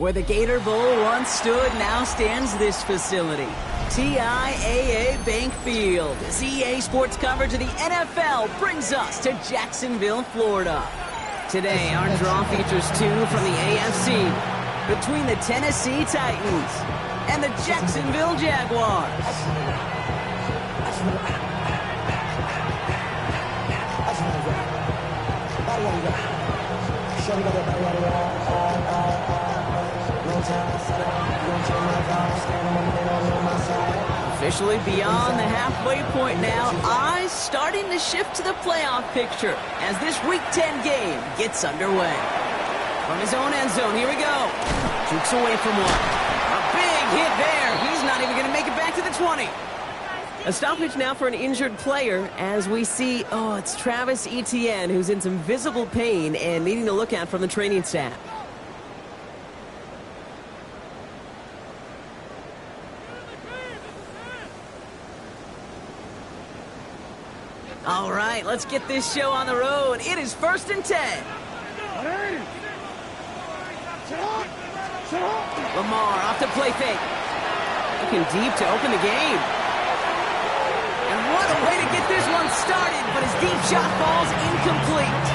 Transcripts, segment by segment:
Where the Gator Bowl once stood, now stands this facility. TIAA Bank Field. EA Sports coverage of the NFL brings us to Jacksonville, Florida. Today, our draw features two from the AFC between the Tennessee Titans and the Jacksonville Jaguars. Officially beyond the halfway point now, eyes starting to shift to the playoff picture as this Week 10 game gets underway. From his own end zone, here we go. Jukes away from one. A big hit there. He's not even going to make it back to the 20. A stoppage now for an injured player as we see, it's Travis Etienne who's in some visible pain and needing to look out from the training staff. All right, let's get this show on the road. It is 1st and 10. Lamar off the play fake. Looking deep to open the game. And what a way to get this one started, but his deep shot falls incomplete.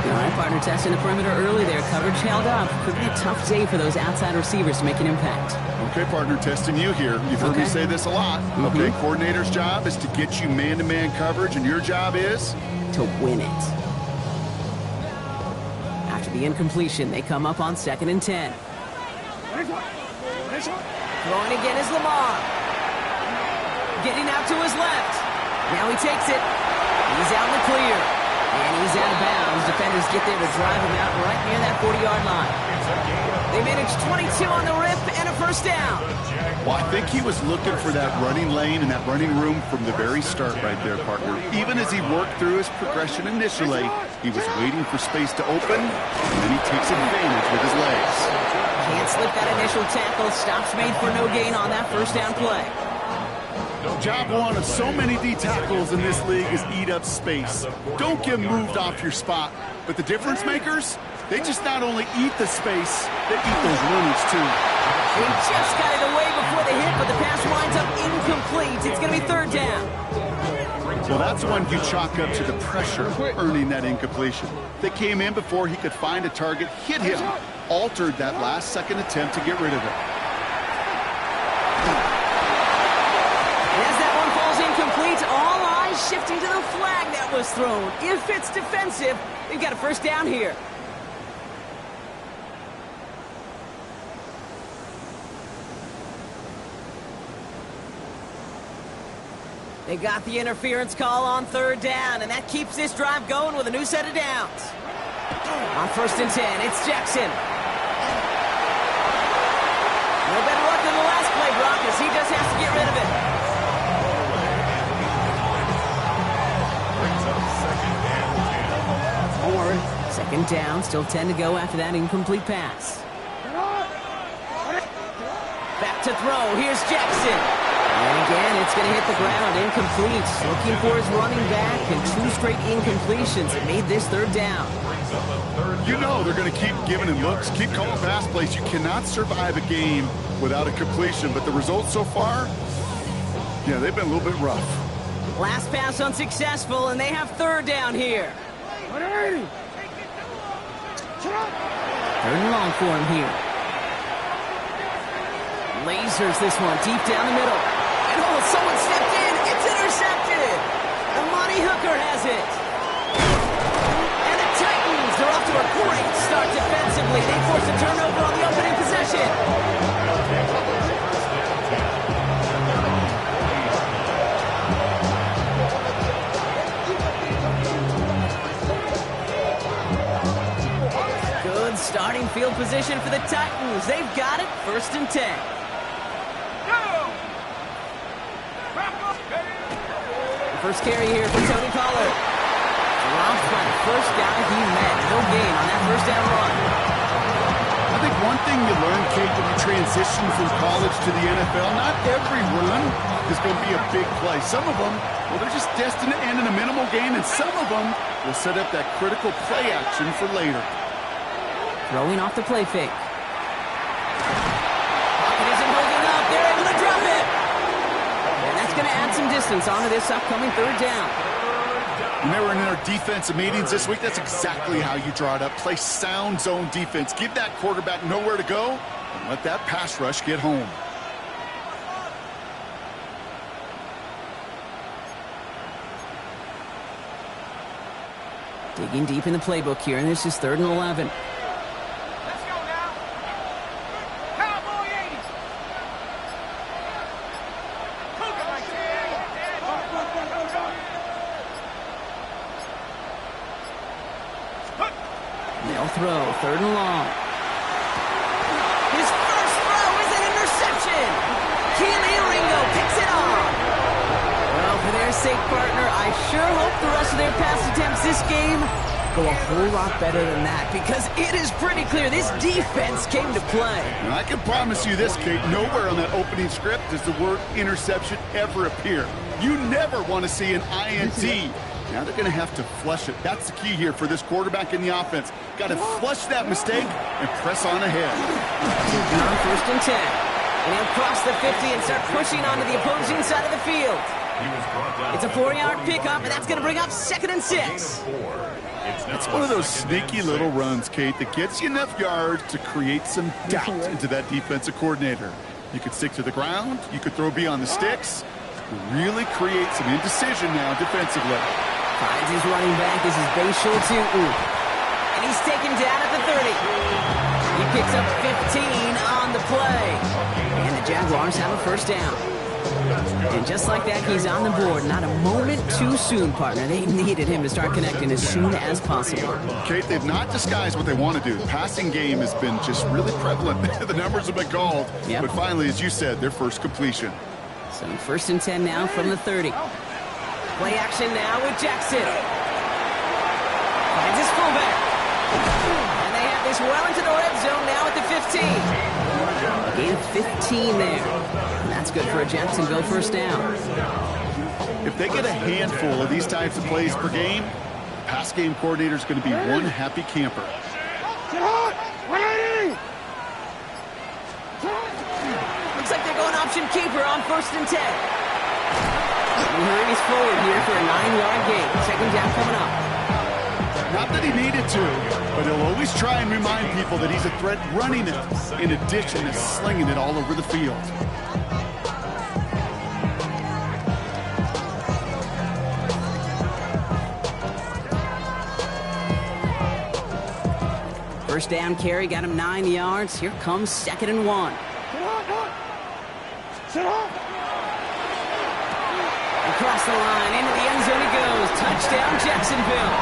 All right, partner, testing the perimeter early there. Coverage held up. Could be a tough day for those outside receivers to make an impact. Okay, partner, testing you here. You've heard me say this a lot. Okay, coordinator's job is to get you man-to-man coverage, and your job is? To win it. After the incompletion, they come up on 2nd and 10. Throwing again is Lamar. Getting out to his left. Now he takes it. He's out in the clear. And he's out of bounds. Defenders get there to drive him out right near that 40-yard line. They managed 22 on the rip and a first down. Well, I think he was looking for that running lane and that running room from the very start right there, partner. Even as he worked through his progression initially, he was waiting for space to open, and then he takes advantage with his legs. Can't slip that initial tackle. Stops made for no gain on that first down play. Job one of so many D tackles in this league is eat up space. Don't get moved off your spot. But the difference makers, they just not only eat the space, they eat those runners too. He just got it away before the hit, but the pass winds up incomplete. It's going to be 3rd down. Well, that's when you chalk up to the pressure earning that incompletion. They came in before he could find a target, hit him, altered that last-second attempt to get rid of it. All eyes shifting to the flag that was thrown. If it's defensive, they've got a first down here. They got the interference call on 3rd down, and that keeps this drive going with a new set of downs. On 1st and 10, it's Jackson. No better luck than the last play, Brock, as he just has to get rid of it. 2nd down, still 10 to go after that incomplete pass. Back to throw, here's Jackson. And again, it's going to hit the ground, incomplete. Looking for his running back, and 2 straight incompletions. It made this 3rd down. You know they're going to keep giving him looks, keep calling pass plays. You cannot survive a game without a completion, but the results so far, yeah, they've been a little bit rough. Last pass unsuccessful, and they have 3rd down here. 3rd and long for him here. Lasers this one deep down the middle. And someone stepped in. It's intercepted. Amani Hooker has it. And the Titans are off to a great start defensively. They force a turnover on the opening possession. Starting field position for the Titans. They've got it. 1st and 10. The first carry here for Tony Pollard. Dropped by the first guy he met. No gain on that first down run. I think one thing you learn, Kate, when you transition from college to the NFL, not every run is going to be a big play. Some of them, well, they're just destined to end in a minimal gain, and some of them will set up that critical play action for later. Throwing off the play fake. distance onto this upcoming third down. When they were in our defensive meetings this week, that's exactly how you draw it up. Play sound zone defense. Give that quarterback nowhere to go and let that pass rush get home. Digging deep in the playbook here, and this is 3rd and 11. Let's go now. Cowboy 80s. Cougar 19. They'll throw, 3rd and long. His first throw is an interception. Keely Ringo picks it off. Well, for their sake, partner, I sure hope the rest of their pass attempts this game go a whole lot better than that, because it is pretty clear this defense came to play. And I can promise you this, Kate, nowhere on that opening script does the word interception ever appear. You never want to see an INT. Now they're going to have to flush it. That's the key here for this quarterback in the offense. Got to flush that mistake and press on ahead. On 1st and 10. And he'll cross the 50 and start pushing onto the opposing side of the field. It's a 4-yard pickup, and that's going to bring up 2nd and 6. It's one of those sneaky little runs, Kate, that gets you enough yards to create some doubt into that defensive coordinator. You could stick to the ground. You could throw beyond the sticks. Really create some indecision now defensively. Finds his running back. This is Bashal Tutu. And he's taken down at the 30. He picks up 15 on the play. And the Jaguars have a 1st down. And just like that, he's on the board. Not a moment too soon, partner. They needed him to start connecting as soon as possible. Kate, they've not disguised what they want to do. The passing game has been just really prevalent. The numbers have been called. Yep. But finally, as you said, their first completion. So 1st and 10 now from the 30. Play action now with Jackson. Finds his fullback. And they have this well into the red zone now at the 15. A gain of 15 there. And that's good for a Jacksonville 1st down. If they get a handful of these types of plays per game, the pass game coordinator is going to be one happy camper. Looks like they're going option keeper on 1st and 10. He hurries forward here for a 9-yard gain. 2nd down coming up. Not that he needed to, but he'll always try and remind people that he's a threat running it, in addition to slinging it all over the field. First down carry got him 9 yards. Here comes 2nd and 1. Across the line, into the end zone he goes. Touchdown, Jacksonville.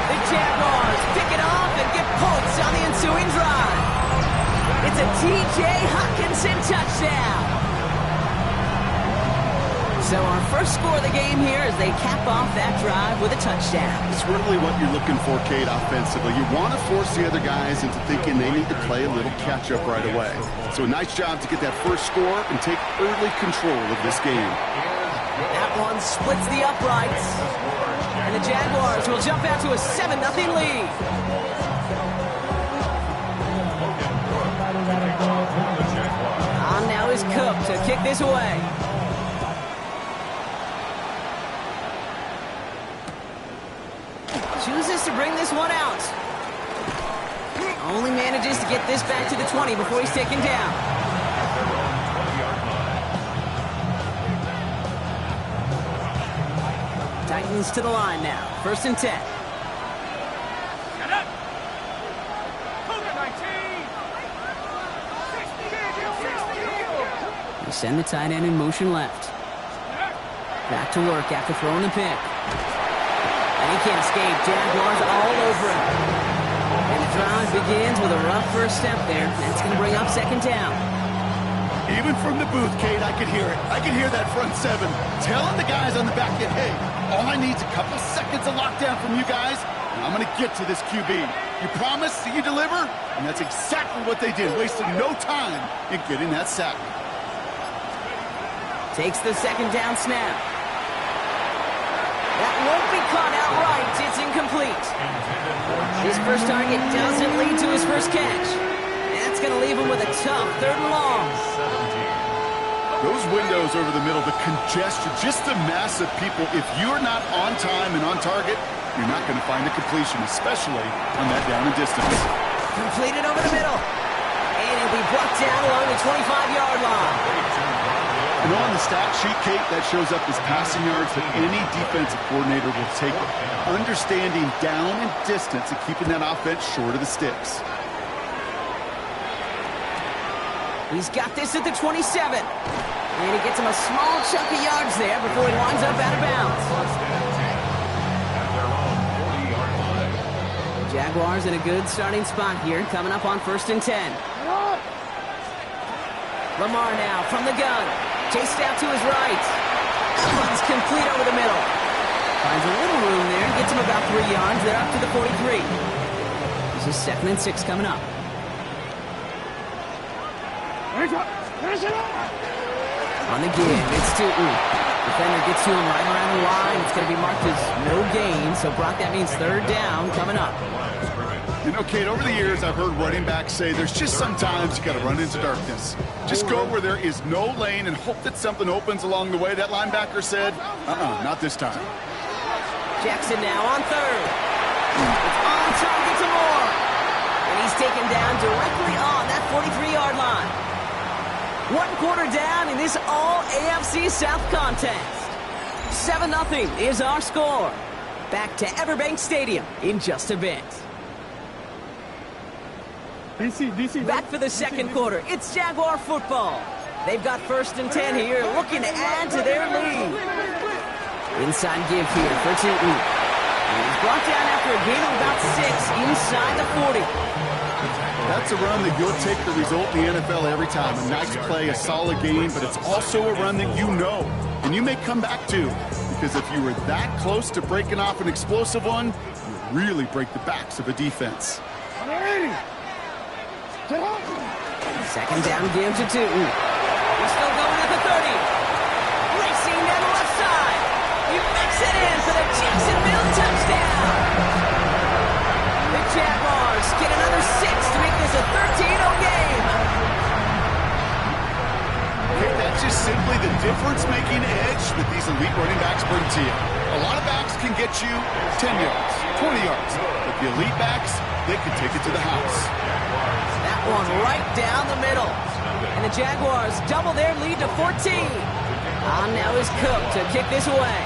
The Jaguars pick it off and get points on the ensuing drive. It's a T.J. Hockenson touchdown. So our first score of the game here as they cap off that drive with a touchdown. It's really what you're looking for, Kate, offensively. You want to force the other guys into thinking they need to play a little catch-up right away. So a nice job to get that first score and take early control of this game. That one splits the uprights. And the Jaguars will jump out to a 7-0 lead. On now is Cook to kick this away. Chooses to bring this one out. Only manages to get this back to the 20 before he's taken down. Titans to the line now. 1st and 10. Shut up. Cougar 19. We send the tight end in motion left. Back to work after throwing the pick. And he can't escape. Jaguars all over him. And the drive begins with a rough first step there. That's going to bring up 2nd down. Even from the booth, Kate, I could hear it. I could hear that front 7 telling the guys on the back end, hey, all I need is a couple seconds of lockdown from you guys, and I'm going to get to this QB. You promise that you deliver? And that's exactly what they did, wasting no time in getting that sack. Takes the 2nd down snap. That won't be caught outright. It's incomplete. His first target doesn't lead to his first catch. That's going to leave him with a tough 3rd and long. Those windows over the middle, the congestion, just the mass of people. If you're not on time and on target, you're not going to find a completion, especially on that down and distance. Completed over the middle. And it'll be brought down along the 25-yard line. And on the stat sheet, Kate, that shows up as passing yards that any defensive coordinator will take. Understanding down and distance and keeping that offense short of the sticks. He's got this at the 27. And he gets him a small chunk of yards there before he winds up out of bounds. Jaguars in a good starting spot here, coming up on 1st and 10. Lamar now from the gun. Chased out to his right. That one's complete over the middle. Finds a little room there. Gets him about 3 yards. They're up to the 43. This is 2nd and 6 coming up. On the give, it's Tootin. Defender gets to him right around the line. It's going to be marked as no gain. So, Brock, that means 3rd down coming up. You know, Kate, over the years, I've heard running backs say there's just sometimes you got to run into darkness. Just go where there is no lane and hope that something opens along the way. That linebacker said, not this time. Jackson now on 3rd. It's on target to Moore. And he's taken down directly on that 43-yard line. 1 quarter down in this all-AFC South contest. 7-0 is our score. Back to Everbank Stadium in just a bit. Back for the 2nd quarter. It's Jaguar football. They've got 1st and 10 here, looking to add to their lead. Inside give here for Tootin. He's brought down after a gain of about 6 inside the 40. That's a run that you'll take the result in the NFL every time. A nice play, a solid game, but it's also a run that you know, and you may come back to. Because if you were that close to breaking off an explosive one, you really break the backs of a defense. 2nd down give to Tootin. He's still going at the 30. Racing down the left side. He makes it in for the Jacksonville touchdown. The Jaguars get another 6 to make this a 13-0 game. Okay, that's just simply the difference-making edge that these elite running backs bring to you. A lot of backs can get you 10 yards, 20 yards, but the elite backs, they can take it to the house. That one right down the middle. And the Jaguars double their lead to 14. On now is Cook to kick this away.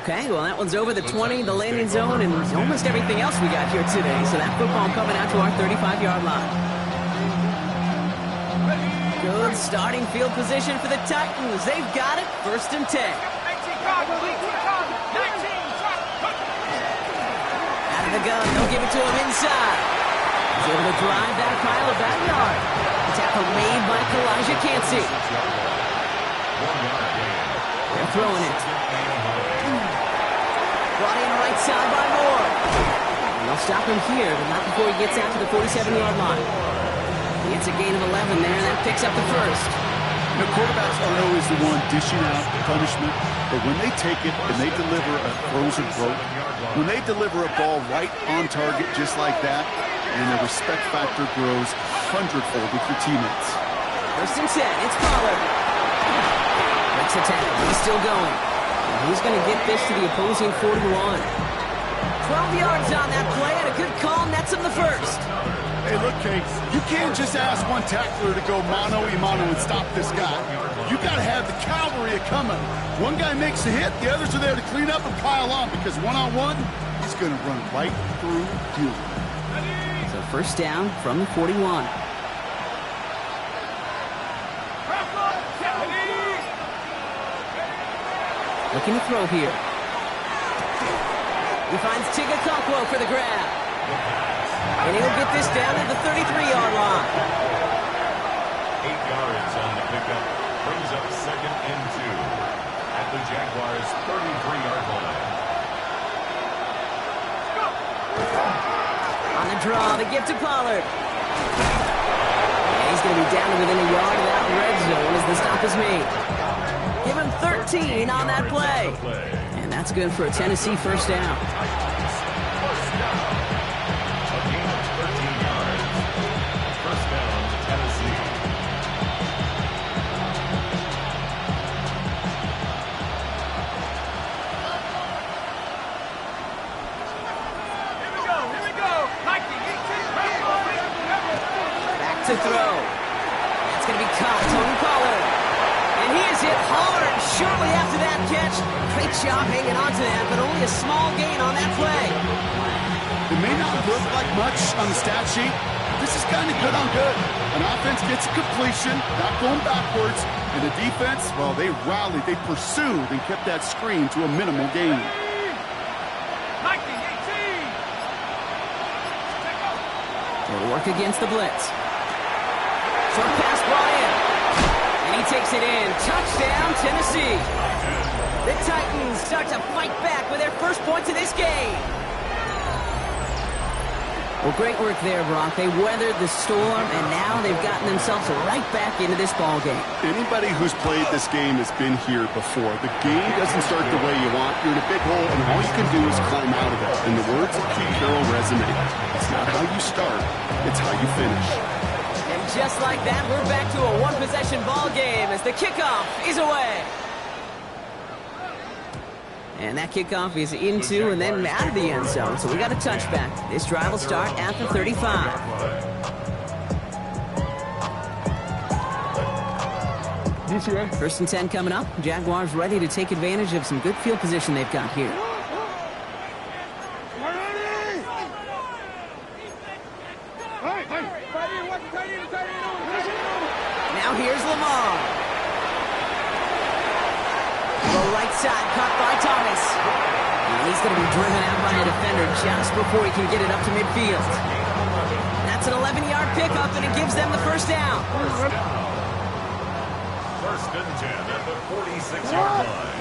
Okay, well, that one's over the 20, the landing zone, and almost everything else we got here today. So that football coming out to our 35-yard line. Good starting field position for the Titans. They've got it, 1st and 10. Out of the gun, they'll give it to him inside. He's able to drive that pile of that yard. The tackle made by Kalijah Cansey. They're throwing it. Brought in right side by Moore. And they'll stop him here, but not before he gets out to the 47-yard line. He gets a gain of 11 there, and that picks up the 1st. You know, quarterbacks aren't always the one dishing out punishment, but when they take it and they deliver a frozen broke, when they deliver a ball right on target just like that, and the respect factor grows 100-fold with your teammates. 1st and 10, it's Pollard. Makes a tackle, he's still going. He's going to get this to the opposing 41. 12 yards on that play, and a good call nets him the 1st. Hey, look, Kate, you can't just ask one tackler to go mano-a-mano and stop this guy. You got to have the cavalry coming. One guy makes a hit, the others are there to clean up and pile on, because one-on-one, he's going to run right through you. So 1st down from the 41. Looking to throw here. He finds Tigakakwo for the grab. And he'll get this down at the 33-yard line. 8 yards on the pickup. Brings up 2nd and 2 at the Jaguars' 33-yard line. On the draw, the give to Pollard. And he's going to be down to within a yard of that red zone as the stop is made. Give him 13 on that play. And that's good for a Tennessee 1st down. A gain of 13 yards. 1st down to throw. That's going to be caught. Tony Pollard. And he is hit hard shortly after that catch. Great job hanging on to that, but only a small gain on that play. It may not look like much on the stat sheet. This is kind of good on good. An offense gets a completion, not going backwards. And the defense, well, they rallied, they pursued, and kept that screen to a minimal gain. 19-18. They'll work against the blitz. Short pass, Bryant. And he takes it in. Touchdown, Tennessee. The Titans start to fight back with their first points of this game. Well, great work there, Brock. They weathered the storm, and now they've gotten themselves right back into this ball game. Anybody who's played this game has been here before. The game doesn't start the way you want. You're in a big hole, and all you can do is climb out of it. In the words of Pete Carroll resonate, it's not how you start, it's how you finish. And just like that, we're back to a one-possession ball game as the kickoff is away. And that kickoff is into and then out of the end zone. So we got a touchback. This drive will start at the 35. First and 10 coming up. Jaguars ready to take advantage of some good field position they've got here. Now here's Lamar. The right side caught by Thomas. And he's going to be driven out by a defender just before he can get it up to midfield. That's an 11-yard pickup, and it gives them the first down. First and 10 at the 46-yard line.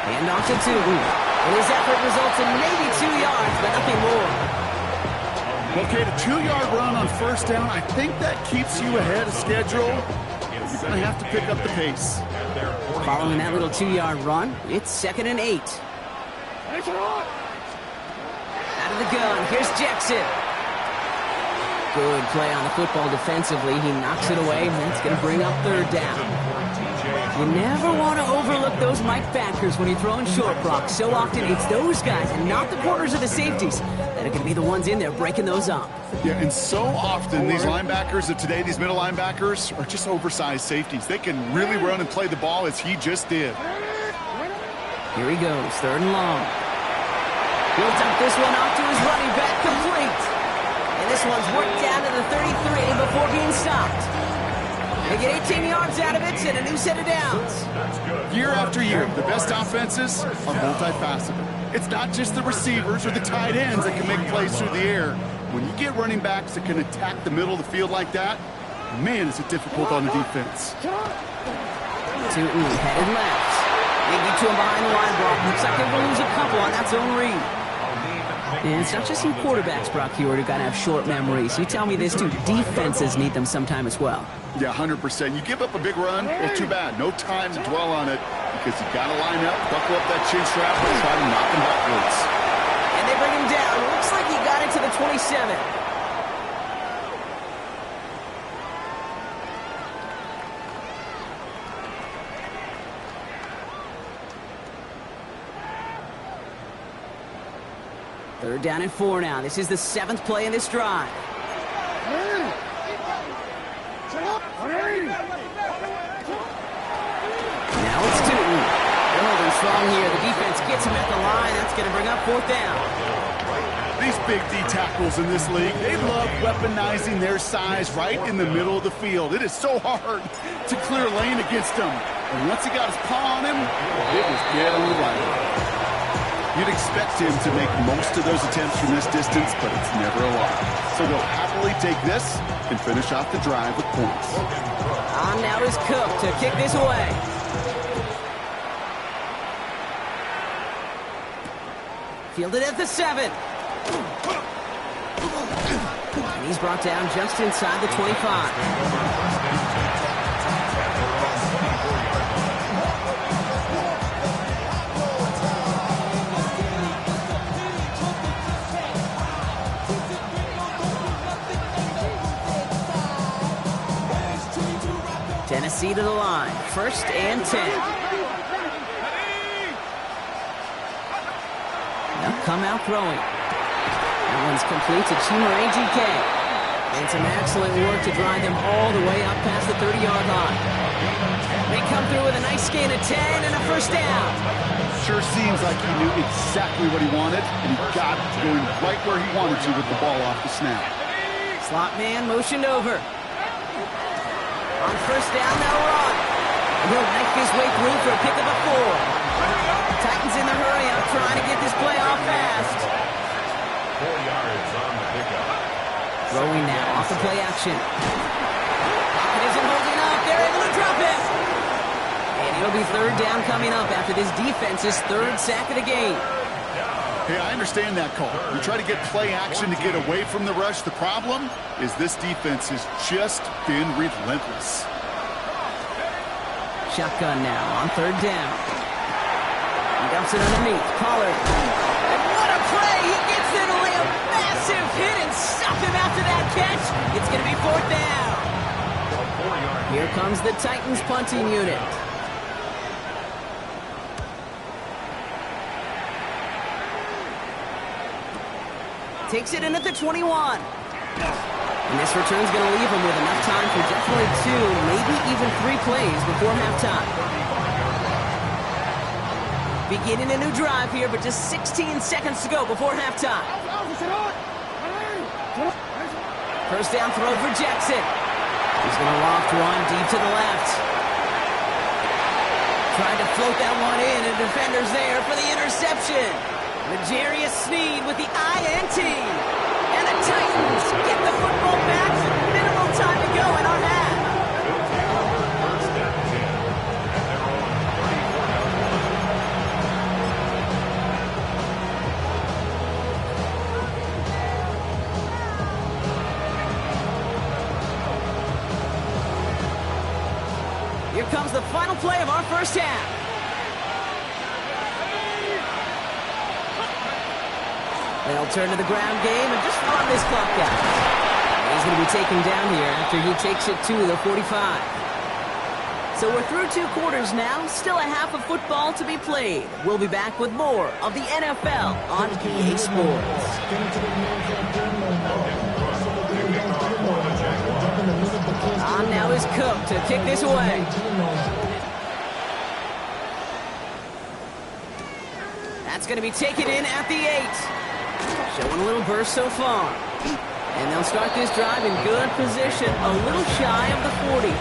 And off to Tootin. And his effort results in maybe 2 yards, but nothing more. Okay, the 2-yard run on first down, I think that keeps you ahead of schedule. You're going to have to pick up the pace. Following that little 2-yard run, it's 2nd and 8. Out of the gun, here's Jackson. Good play on the football defensively. He knocks it away, and that's going to bring up third down. You never want to overlook those Mike backers when you're throwing short, Brock. So often it's those guys and not the corners or the safeties that are going to be the ones in there breaking those up. Yeah, and so often these linebackers of today, these middle linebackers, are just oversized safeties. They can really run and play the ball as he just did. Here he goes, 3rd and long. He'll dump this one off to his running back, complete. And this one's worked down to the 33 before being stopped. They get 18 yards out of it and a new set of downs. Year after year, the best offenses are multifaceted. It's not just the receivers or the tight ends that can make plays through the air. When you get running backs that can attack the middle of the field like that, man, is it difficult on the defense. Tootin headed left. They get to him behind the line, Brock. Looks like they're going to lose a couple on that zone read. And it's not just some quarterbacks, Brock Huard, who got to have short memories. You tell me this, too. Defenses need them sometime as well. Yeah, 100%. You give up a big run, well, too bad. No time to dwell on it because you got to line up, buckle up that chin strap, and try to knock him backwards. And they bring him down. Looks like he got into the 27. Third down and 4 now. This is the 7th play in this drive. Now it's Tootin. They're holding strong here. The defense gets him at the line. That's going to bring up 4th down. These big D tackles in this league, they love weaponizing their size right in the middle of the field. It is so hard to clear lane against them. And once he got his paw on him, it was dead on the right. You'd expect him to make most of those attempts from this distance, but it's never a lot. So they'll happily take this and finish off the drive with points. On now is Cook to kick this away. Fielded at the 7. And he's brought down just inside the 25. Tennessee to the line. 1st and 10. They'll come out throwing. That one's complete to Chimere GK. And some excellent work to drive them all the way up past the 30-yard line. They come through with a nice gain of 10 and a first down. Sure seems like he knew exactly what he wanted, and he got it going right where he wanted to with the ball off the snap. Slot man motioned over. On first down, they'll run. And he'll knife his way through for a pickup of 4. Titans in the hurry up, trying to get this play off fast. 4 yards on the pickup. Throwing now off the play action. Pocket isn't holding up. They're able to drop him. And it'll be third down coming up after this defense's third sack of the game. Hey, I understand that call. You try to get play action to get away from the rush. The problem is this defense has just been relentless. Shotgun now on third down. He dumps it underneath. Pollard. And what a play! He gets there to lay a massive hit and stop him after that catch. It's going to be fourth down. Here comes the Titans punting unit. Takes it in at the 21. And this return's going to leave him with enough time for definitely 2, maybe even 3 plays before halftime. Beginning a new drive here, but just 16 seconds to go before halftime. First down throw for Jackson. He's going to loft one deep to the left. Trying to float that one in, and defender's there for the interception. L'Jarius Sneed with the INT. And the Titans get the football back with minimal time to go in our half. First down 10. And they're on 34 yards. Here comes the final play of our first half. They'll turn to the ground game and just run this clock out. He's going to be taken down here after he takes it to the 45. So we're through 2 quarters now. Still a half of football to be played. We'll be back with more of the NFL on EA Sports. On now is Cook to kick this away. That's going to be taken in at the 8. Showing a little burst so far. And they'll start this drive in good position, a little shy of the 40.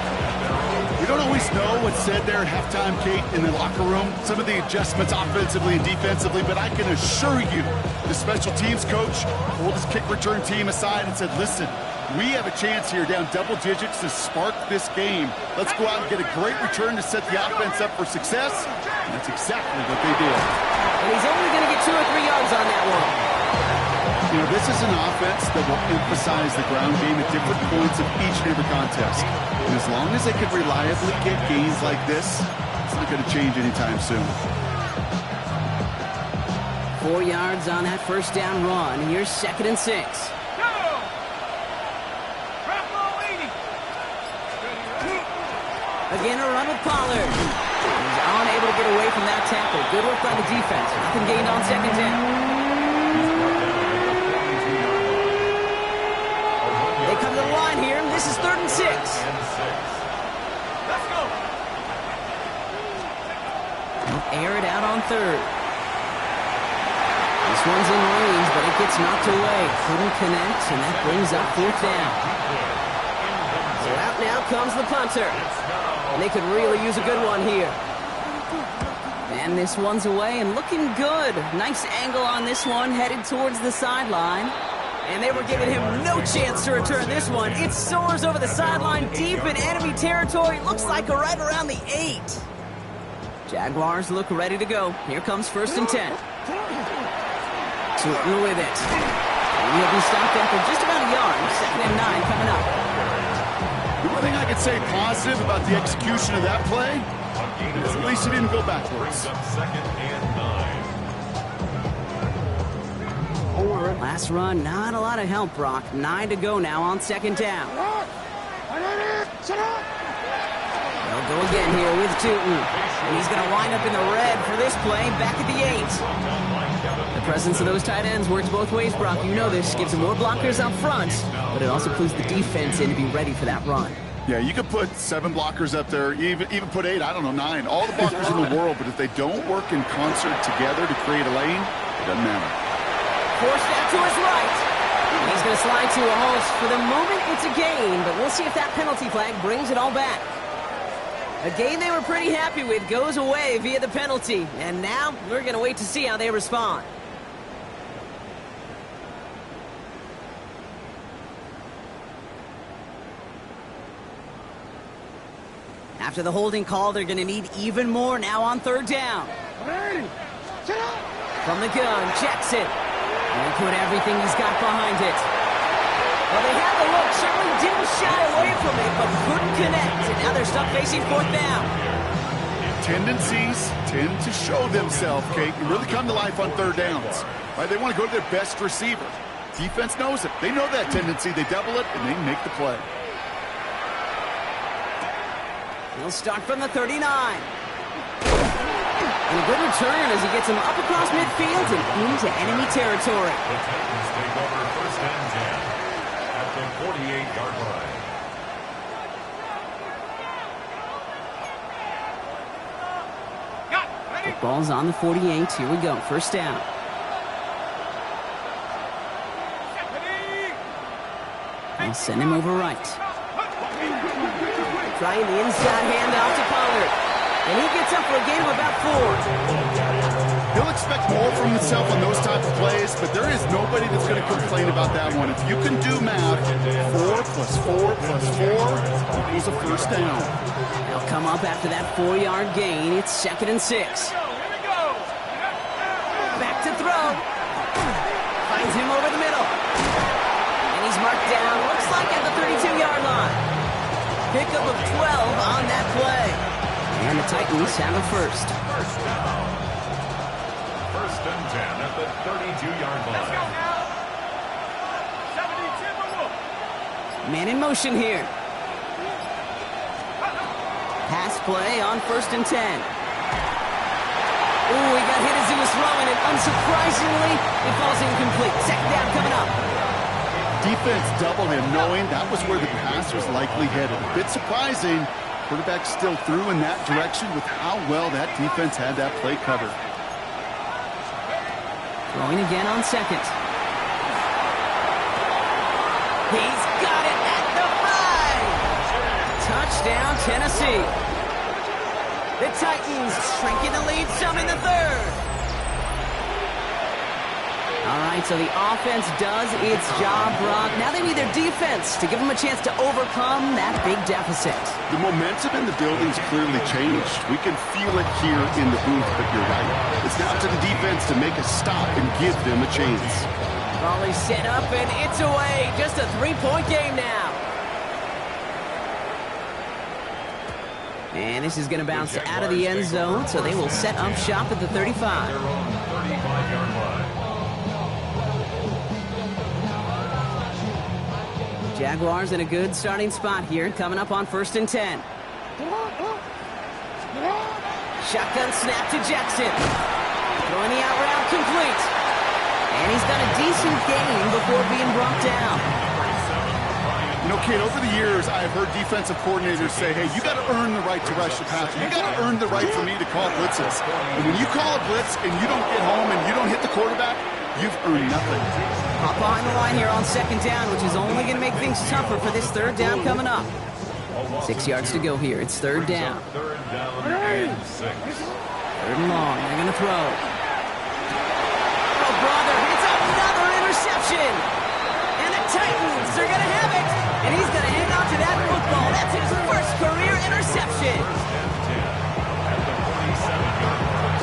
We don't always know what's said there at halftime, Kate, in the locker room. Some of the adjustments offensively and defensively, but I can assure you the special teams coach pulled his kick return team aside and said, listen, we have a chance here down double digits to spark this game. Let's go out and get a great return to set the offense up for success. And that's exactly what they did. And he's only going to get 2 or 3 yards on that one. You know, this is an offense that will emphasize the ground game at different points of each and every contest. And as long as they can reliably get gains like this, it's not going to change anytime soon. 4 yards on that first down run. Here's 2nd and 6. Again, a run with Pollard. He's unable to get away from that tackle. Good work by the defense. Nothing gained on 2nd down. They come to the line here. This is 3rd and 6. Let's go. Air it out on 3rd. This one's in range, but it gets knocked away. Couldn't connect, and that brings up 4th down. So out now comes the punter. And they could really use a good one here. And this one's away and looking good. Nice angle on this one, headed towards the sideline. And they were giving him no chance to return this one. It soars over the sideline deep in enemy territory. Looks like right around the 8. Jaguars look ready to go. Here comes 1st and 10. Tootin with it. He'll be stopped after just about a yard. 2nd and 9 coming up. The one thing I could say positive about the execution of that play is at least he didn't go backwards. 2nd and 9. Last run, not a lot of help, Brock. 9 to go now on 2nd down. They'll They'll go again here with Tootin. And he's going to wind up in the red for this play, back at the 8. The presence of those tight ends works both ways, Brock. You know this. Gives them more blockers up front, but it also clues the defense in to be ready for that run. Yeah, you could put 7 blockers up there, even put 8, I don't know, 9. All the blockers in the world, but if they don't work in concert together to create a lane, it doesn't matter. Forced out to his right. And he's going to slide to a halt. For the moment, it's a gain, but we'll see if that penalty flag brings it all back. A game they were pretty happy with goes away via the penalty, and now we're going to wait to see how they respond. After the holding call, they're going to need even more now on 3rd down. From the gun, Jackson. And put everything he's got behind it. Well, they had the look, certainly didn't shy away from it, but couldn't connect. And now they're stuck facing 4th down. Tendencies tend to show themselves, Kate, and really come to life on 3rd downs. Right? They want to go to their best receiver. Defense knows it. They know that tendency. They double it, and they make the play. He'll start from the 39. And a good return as he gets him up across midfield and into enemy territory. The Titans take over 1st and 10 at the 48-yard line. The ball's on the 48. Here we go. 1st down. They'll send him over right. Trying the inside handoff to Pollard. And he gets up for a gain of about 4. He'll expect more from himself on those type of plays, but there is nobody that's going to complain about that one. If you can do math, 4 plus 4 plus 4 equals a 1st down. They'll come up after that 4-yard gain. It's 2nd and 6. Back to throw. Finds him over the middle. And he's marked down, looks like at the 32-yard line. Pickup of 12 on that play. And the Titans have a 1st. 1st and 10 at the 32-yard line. Let's go now. 70 Timberwolves. Man in motion here. Pass play on 1st and 10. Ooh, he got hit as he was throwing it. Unsurprisingly, it falls incomplete. 2nd down coming up. Defense doubled him, knowing that was where the pass was likely headed. A bit surprising. Quarterback still threw in that direction with how well that defense had that play covered. Throwing again on 2nd. He's got it at the 5. Touchdown, Tennessee. The Titans shrinking the lead some in the 3rd. All right, so the offense does its job, Brock. Now they need their defense to give them a chance to overcome that big deficit. The momentum in the building's clearly changed. We can feel it here in the booth, but you're right. It's now to the defense to make a stop and give them a chance. Raleigh set up, and it's away. Just a 3-point game now. And this is going to bounce out of the end zone, so they will set up shop at the 35. They're on the 35-yard line. Jaguars in a good starting spot here, coming up on 1st and 10. Shotgun snap to Jackson. Throwing the out route complete. And he's done a decent game before being brought down. You know, Kate, over the years, I've heard defensive coordinators say, hey, you got to earn the right to rush the passer. You got to earn the right for me to call blitzes. And when you call a blitz and you don't get home and you don't hit the quarterback, you've earned nothing. Hop behind the line here on 2nd down, which is only going to make things tougher for this 3rd down coming up. 6 yards to go here. It's 3rd down. 3rd down and 6. 3rd and long. They're going to throw. Oh, brother, it's another interception. And the Titans are going to have it. And he's going to hang on to that football. That's his 1st career interception. At the 47-yard line.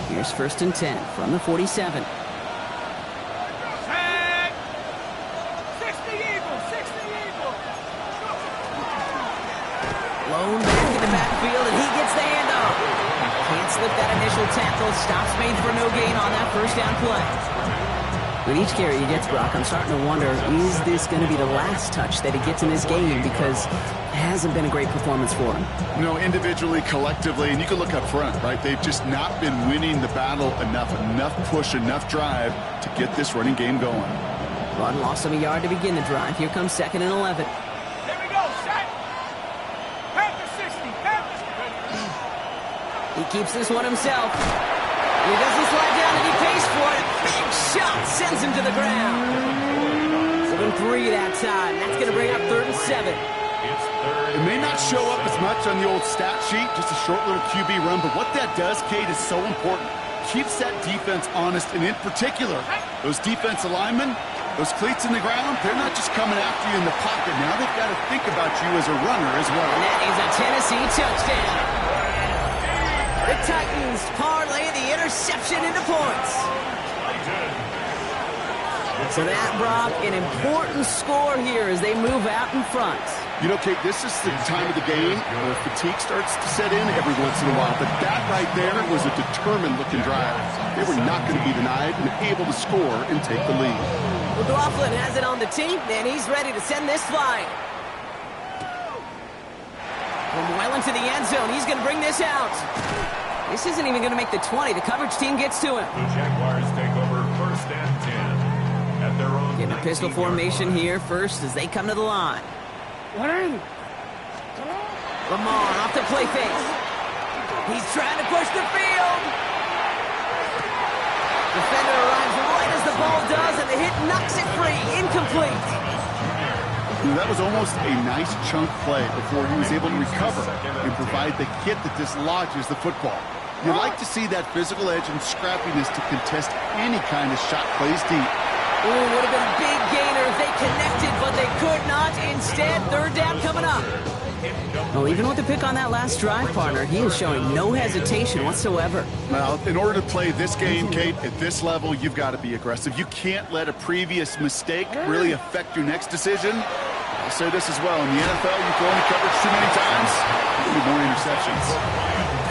Here's 1st and 10 from the 47. Tag. 60 Eagles, 60. backfield, and he gets the handoff. Can't slip that initial tackle. Stops made for no gain on that first down play. With each carry he gets, Brock, I'm starting to wonder, is this going to be the last touch that he gets in this game? Because it hasn't been a great performance for him. You know, individually, collectively, and you can look up front, right? They've just not been winning the battle enough push, enough drive to get this running game going. Run lost him a yard to begin the drive. Here comes 2nd and 11. Here we go, set. Panther 60, Panther. He keeps this one himself. He doesn't slide down and he pays for it. Big shot sends him to the ground. 7-3 that time. That's going to bring up 3rd and 7. It may not show up as much on the old stat sheet, just a short little QB run, but what that does, Kate, is so important. Keeps that defense honest, and in particular, those defense linemen, those cleats in the ground, they're not just coming after you in the pocket. Now they've got to think about you as a runner as well. And that is a Tennessee touchdown. The Titans parlay the interception into points. So that, Brock, an important score here as they move out in front. You know, Kate, this is the time of the game where fatigue starts to set in every once in a while. But that right there was a determined-looking drive. They were not going to be denied and able to score and take the lead. McLaughlin has it on the team, and he's ready to send this flying. From well into the end zone, he's going to bring this out. This isn't even going to make the 20. The coverage team gets to him. The Jaguars take over 1st and 10 at their own. Getting a pistol formation here first as they come to the line. Lamar off the play fake. He's trying to push the field. Defender arrives right as the ball does, and the hit knocks it free. Incomplete. That was almost a nice chunk play before he was able to recover and provide the hit that dislodges the football. You like to see that physical edge and scrappiness to contest any kind of shot plays deep. Ooh, would have been a big gainer if they connected, but they could not. Instead, 3rd down coming up. Well, even with the pick on that last drive, partner, he is showing no hesitation whatsoever. Well, in order to play this game, Kate, at this level, you've got to be aggressive. You can't let a previous mistake really affect your next decision. I'll say this as well. In the NFL, you throw into coverage too many times, you get more interceptions.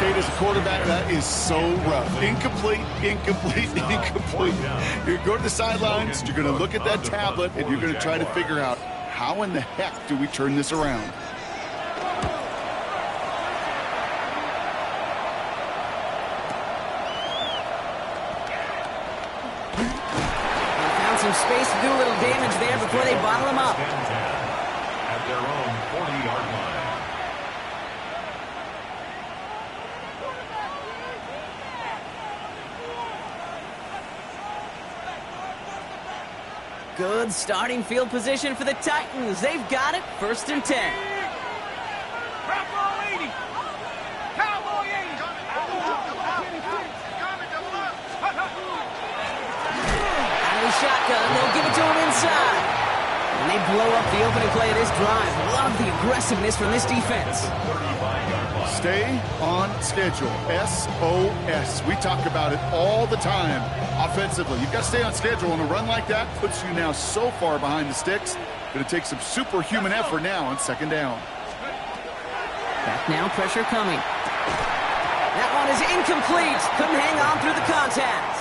Kate, as a quarterback, that is so rough. Incomplete, incomplete, incomplete. You're going to go to the sidelines, you're going to look at that tablet, and you're going to try to figure out how in the heck do we turn this around. Found some space to do a little damage there before they bottle him up. At their own 40-yard line. Good starting field position for the Titans. They've got it. 1st and 10. Cowboy 80. Cowboy 80. Out of the shotgun. They'll give it to him inside. And they blow up the opening play of this drive. Love the aggressiveness from this defense. Stay on schedule. SOS. We talk about it all the time offensively. You've got to stay on schedule, and a run like that puts you now so far behind the sticks that it takes some superhuman effort now on 2nd down. Back now, pressure coming. That one is incomplete. Couldn't hang on through the contact.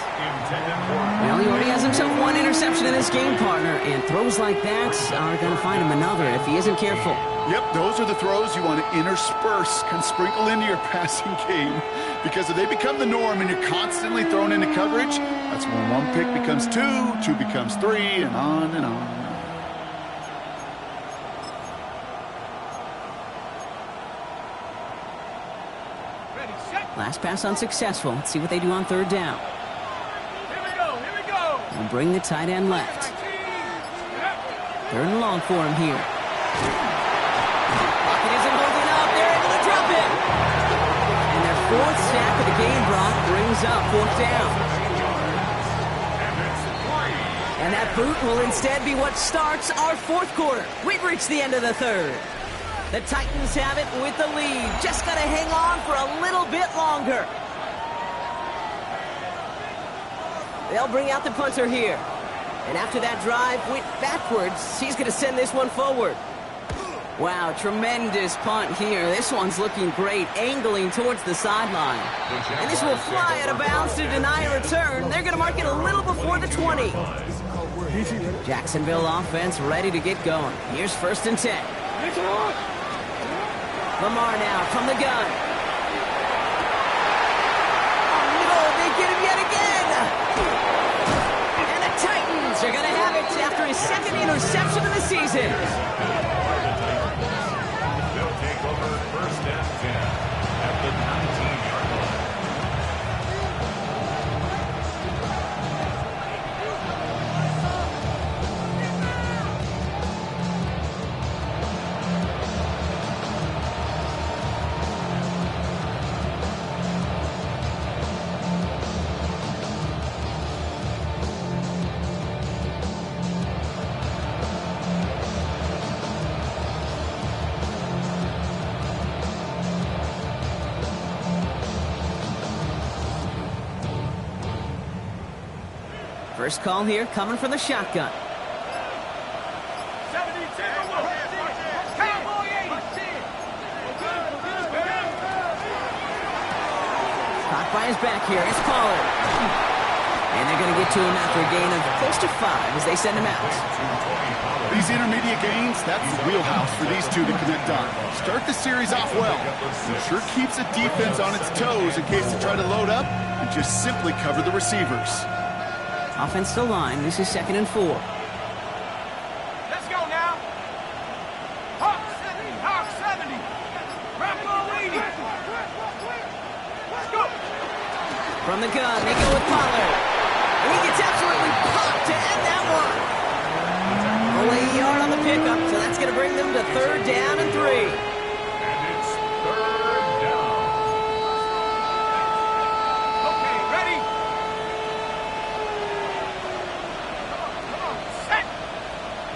Well, he already has himself one interception in this game, partner, and throws like that are going to find him another if he isn't careful. Yep, those are the throws you want to intersperse, can sprinkle into your passing game, because if they become the norm and you're constantly thrown into coverage, that's when one pick becomes 2, 2 becomes 3, and on and on. Last pass unsuccessful. Let's see what they do on 3rd down. Here we go. Here we go. And bring the tight end left. 3rd and long for him here. Pocket isn't holding up. They're able to drop it. And their 4th sack of the game, Brock, brings up 4th down. And that boot will instead be what starts our 4th quarter. We've reached the end of the 3rd. The Titans have it with the lead. Just got to hang on for a little bit longer. They'll bring out the punter here. And after that drive went backwards, he's going to send this one forward. Wow, tremendous punt here. This one's looking great, angling towards the sideline. And this will fly out of bounds to deny a return. They're going to mark it a little before the 20. Jacksonville offense ready to get going. Here's 1st and 10. Lamar now from the gun. Oh, they get him yet again. And the Titans are going to have it after his 2nd interception of the season. They'll take over 1st and 10 at the 19-yard line. First call here coming from the shotgun. 72. Cowboy 80. Caught by his back here. It's Pollard. And they're going to get to him after a gain of close to 5 as they send him out. These intermediate gains, that's the wheelhouse for these two to connect on. Start the series off well. It sure keeps the defense on its toes in case they try to load up and just simply cover the receivers. Offense to line. This is 2nd and 4. Let's go now. Hawk 70. Hawk 70. Rambo 80. Let's go. From the gun, they go with Pollard. And he gets absolutely popped to end that one. Only a yard on the pickup, so that's going to bring them to 3rd down and 3. And it's 3rd down. Okay, ready? Come on, set.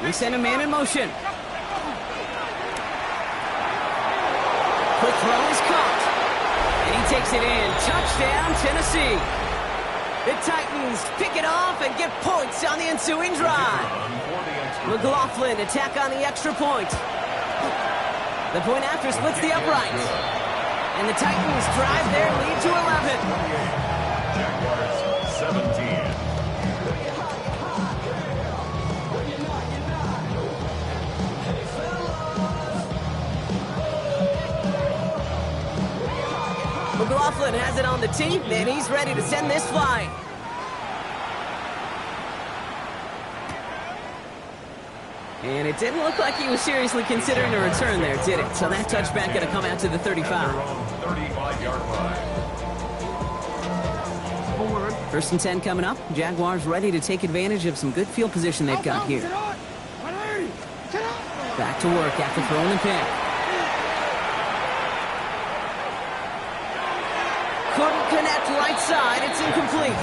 We send a man in motion. Quick throw is caught. And he takes it in. Touchdown, Tennessee. The Titans pick it off and get points on the ensuing drive. McLaughlin attack on the extra point. The point after splits the upright. And the Titans drive their lead to 11. Jaguars 17. McLaughlin has it on the tee, and he's ready to send this flying. And it didn't look like he was seriously considering a return there, did it? So that touchback going to come out to the 35. 35-yard line. 1st and 10 coming up. Jaguars ready to take advantage of some good field position they've got here. Back to work after throwing the pick. Couldn't connect right side. It's incomplete.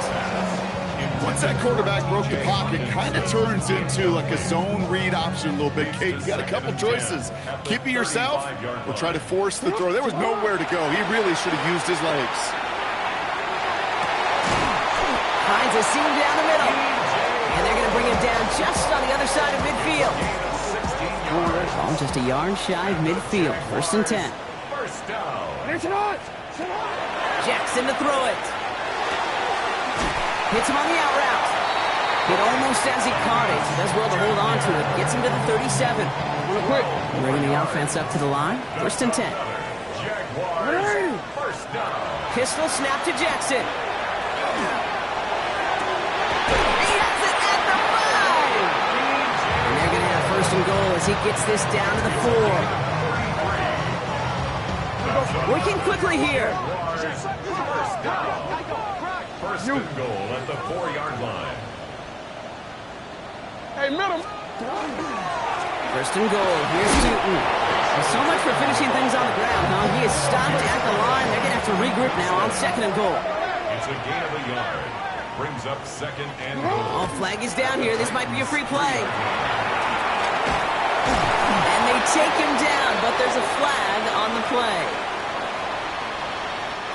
Once that quarterback broke the pocket, kind of turns into like a zone read option a little bit. Kate, you got a couple choices. Keep it yourself or try to force the throw. There was nowhere to go. He really should have used his legs. Finds a seam down the middle. And they're going to bring him down just on the other side of midfield. Ball just a yard shy of midfield. 1st and 10. First down. Jackson to throw it. Hits him on the out route. Hit almost as he caught it. He does well to hold on to it. Gets him to the 37. Bringing the offense up to the line. 1st and 10. Jaguars first down. Pistol snap to Jackson. He has it at the 5. And they're going to have 1st and goal as he gets this down to the 4. Working quickly here. First and goal at the 4-yard line. Hey, middle. 1st and goal. Here's Newton. Well, so much for finishing things on the ground, huh? He is stopped at the line. They're going to have to regroup now on 2nd and goal. It's a gain of a yard. Brings up 2nd and goal. Oh, flag is down here. This might be a free play. And they take him down, but there's a flag on the play.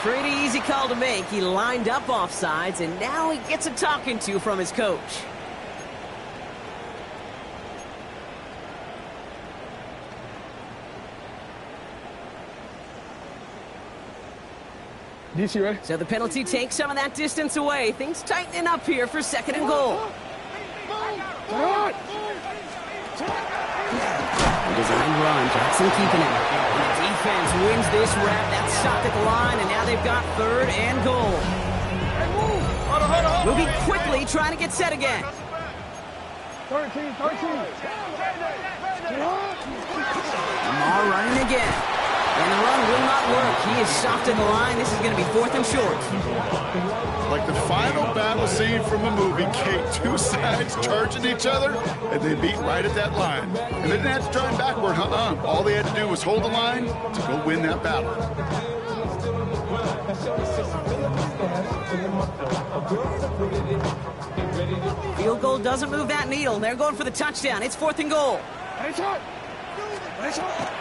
Pretty easy call to make. He lined up offsides, and now he gets a talking to from his coach. DC, ready? So the penalty takes some of that distance away. Things tightening up here for 2nd and goal. Design run, Jackson keeping it. And the defense wins this rep. That's stopped at the line, and now they've got 3rd and goal. Moving quickly, trying to get set again. 13. Lamar running again. And the run will not work. He is soft in the line. This is going to be 4th and short. Like the final battle scene from a movie, Kate. 2 sides charging each other, and they meet right at that line. And they didn't have to drive backward, All they had to do was hold the line to go win that battle. Field goal doesn't move that needle. They're going for the touchdown. It's 4th and goal.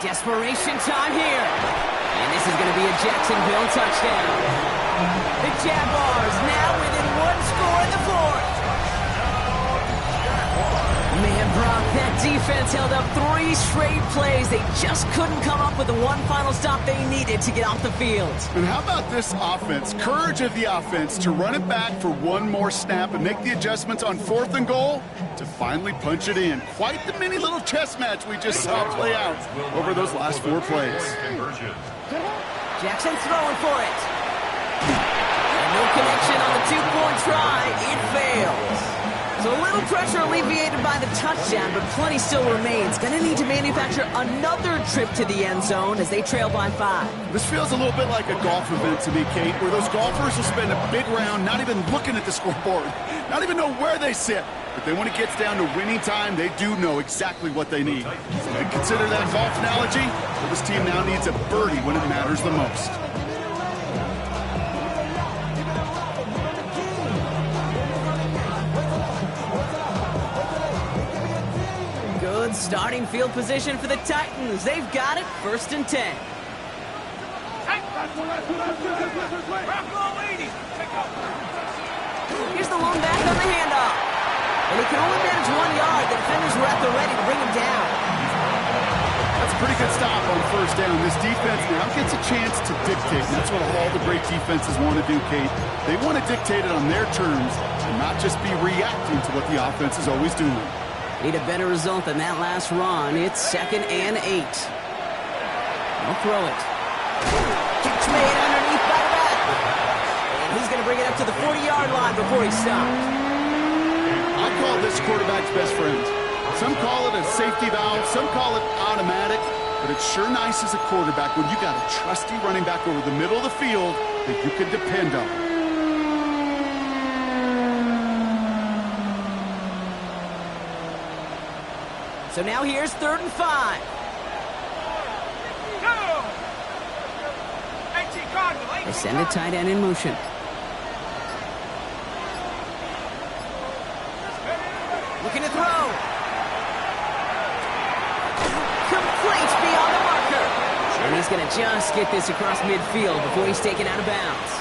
Desperation time here. And this is going to be a Jacksonville touchdown. The Jaguars now within 1 score in the 4th. Man, Brock, that defense held up 3 straight plays. They just couldn't come up with the one final stop they needed to get off the field. And how about this offense? Courage of the offense to run it back for 1 more snap and make the adjustments on 4th and goal to finally punch it in. Quite the mini little chess match we just saw play out over those last 4 plays. Jackson throwing for it. And no connection on the 2-point try. It fails. So a little pressure alleviated by the touchdown, but plenty still remains. Going to need to manufacture another trip to the end zone as they trail by 5. This feels a little bit like a golf event to me, Kate, where those golfers will spend a big round not even looking at the scoreboard, not even know where they sit. But then when it gets down to winning time, they do know exactly what they need. And consider that golf analogy, well, this team now needs a birdie when it matters the most. Good starting field position for the Titans. They've got it, 1st and 10. Here's the lone back on the handoff. And he can only manage 1 yard. The defenders were at the ready to bring him down. That's a pretty good stop on 1st down. This defense now gets a chance to dictate. And that's what all the great defenses want to do, Kate. They want to dictate it on their terms and not just be reacting to what the offense is always doing. Need a better result than that last run. It's 2nd and 8. They'll throw it. Catch made underneath by the back. And he's going to bring it up to the 40-yard line before he stops. I call this quarterback's best friend. Some call it a safety valve, some call it automatic, but it's sure nice as a quarterback when you got a trusty running back over the middle of the field that you can depend on. So now here's 3rd and 5. They send a tight end in motion. Looking to throw. Complete beyond the marker. And he's going to just get this across midfield before he's taken out of bounds.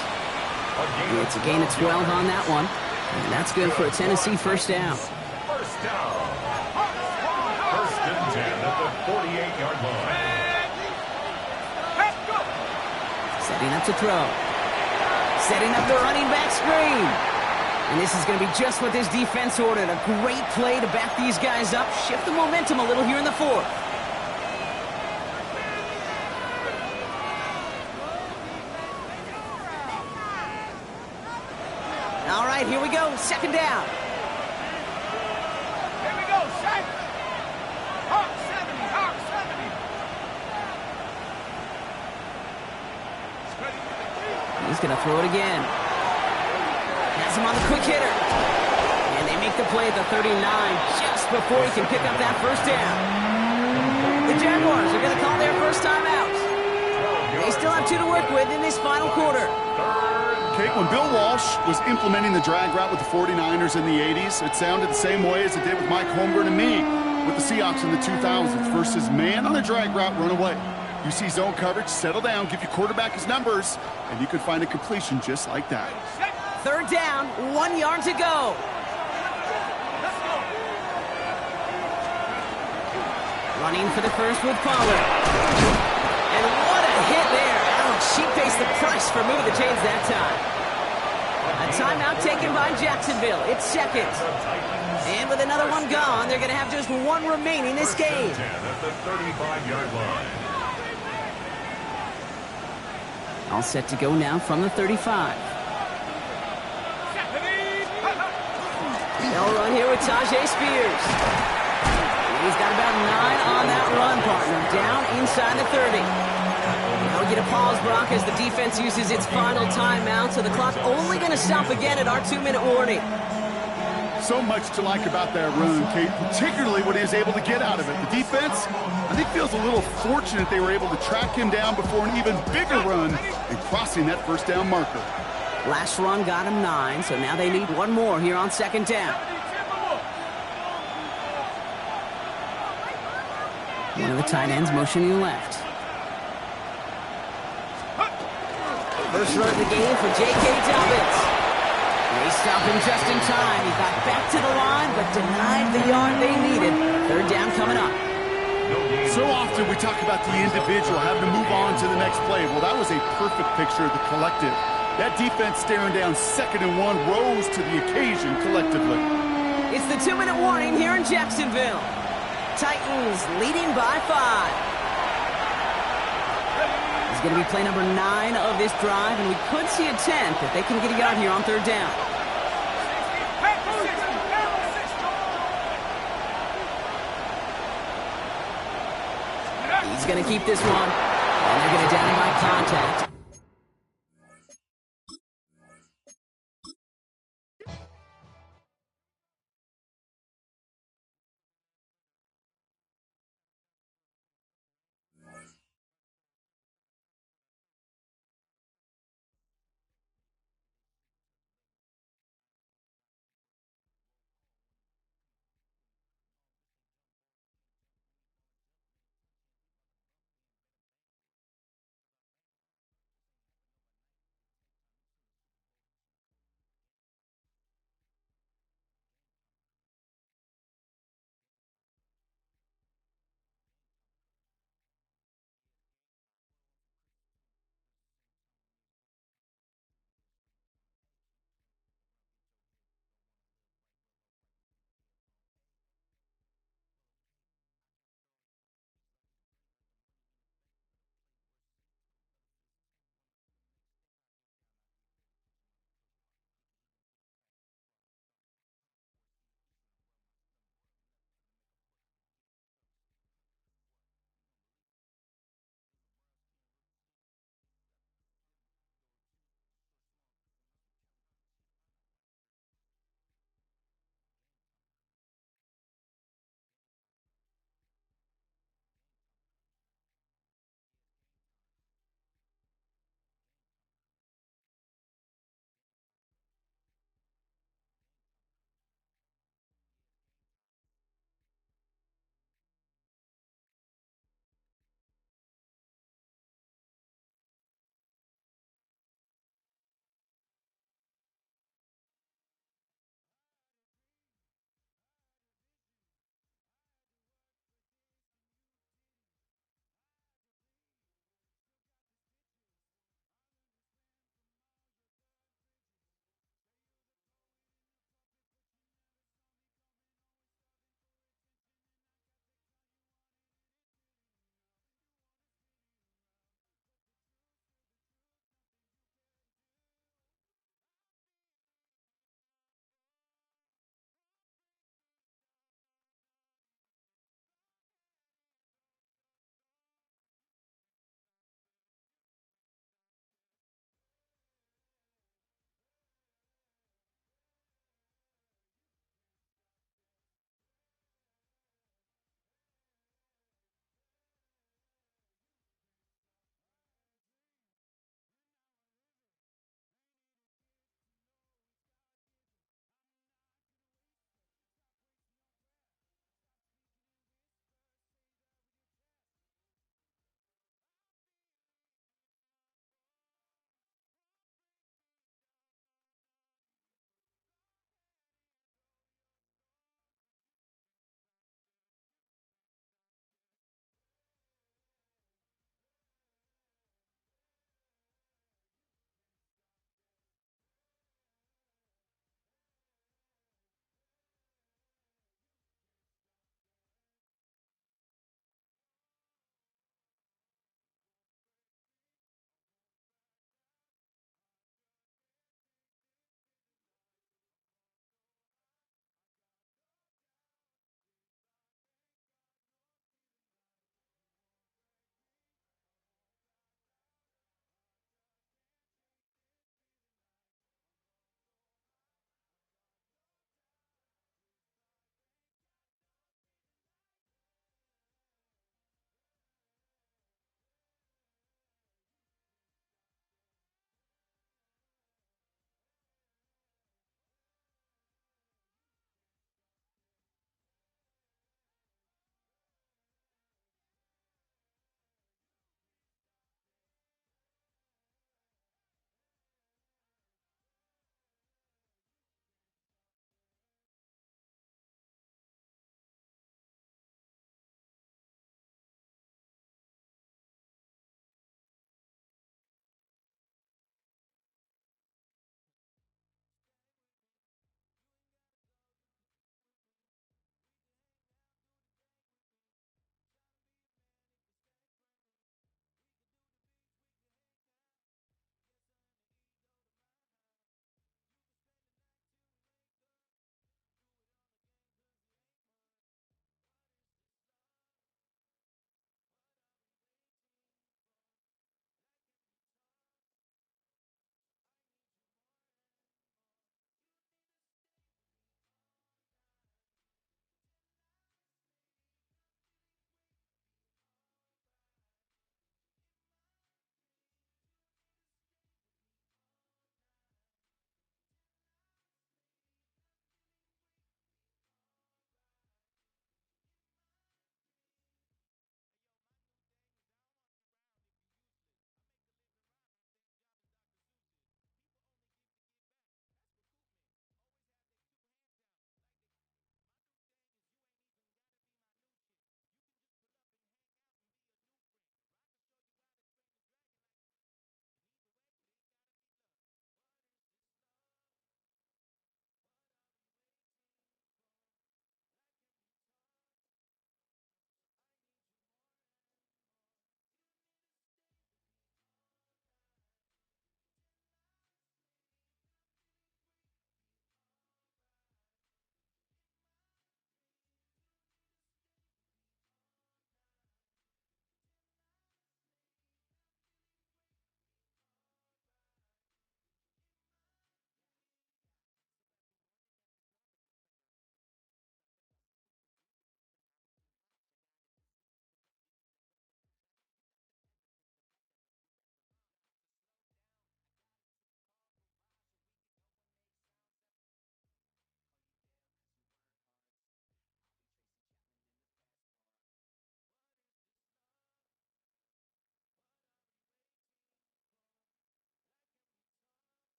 It's a gain of 12 on that one. And that's good for a Tennessee 1st down. 1st down. 1st and 10 at the 48-yard line. Setting up to throw. Setting up the running back screen. And this is going to be just what this defense ordered. A great play to back these guys up. Shift the momentum a little here in the 4th. All right, here we go. 2nd down. Here we go, set. Hawk 70, Hawk 70. He's going to throw it again. Has him on the quick hitter. And they make the play at the 39 just before he can pick up that 1st down. The Jaguars are going to call their first time out. They still have 2 to work with in this final quarter. Kate, when Bill Walsh was implementing the drag route with the 49ers in the 80s, it sounded the same way as it did with Mike Holmgren and me with the Seahawks in the 2000s versus man on a drag route, run away. You see zone coverage, settle down, give your quarterback his numbers, and you could find a completion just like that. 3rd down, 1 yard to go. Running for the first with Pollard. And what a hit there. Ouch. she pays the price for moving the chains that time. A timeout taken by Jacksonville. It's seconds. And with another one gone, they're going to have just one remaining this game. 10 at the 35-yard line. All set to go now from the 35. They'll run here with Tyjae Spears. He's got about 9 on that run, partner. Down inside the 30. They'll get a pause, Brock, as the defense uses its final timeout, so the clock only going to stop again at our 2-minute warning. So much to like about that run, Kate, particularly what he was able to get out of it. The defense, I think, feels a little fortunate they were able to track him down before an even bigger run and crossing that first down marker. Last run got him 9, so now they need one more here on second down. One of the tight ends motioning left. First run of the game for J.K. Dobbins. They stop him just in time. He got back to the line, but denied the yard they needed. Third down coming up. So often we talk about the individual having to move on to the next play. Well, that was a perfect picture of the collective. That defense staring down 2nd and 1 rose to the occasion collectively. It's the 2-minute warning here in Jacksonville. Titans leading by 5. It's going to be play number 9 of this drive, and we could see a 10th if they can get a yard here on third down. He's going to keep this one, and they're going to down him by contact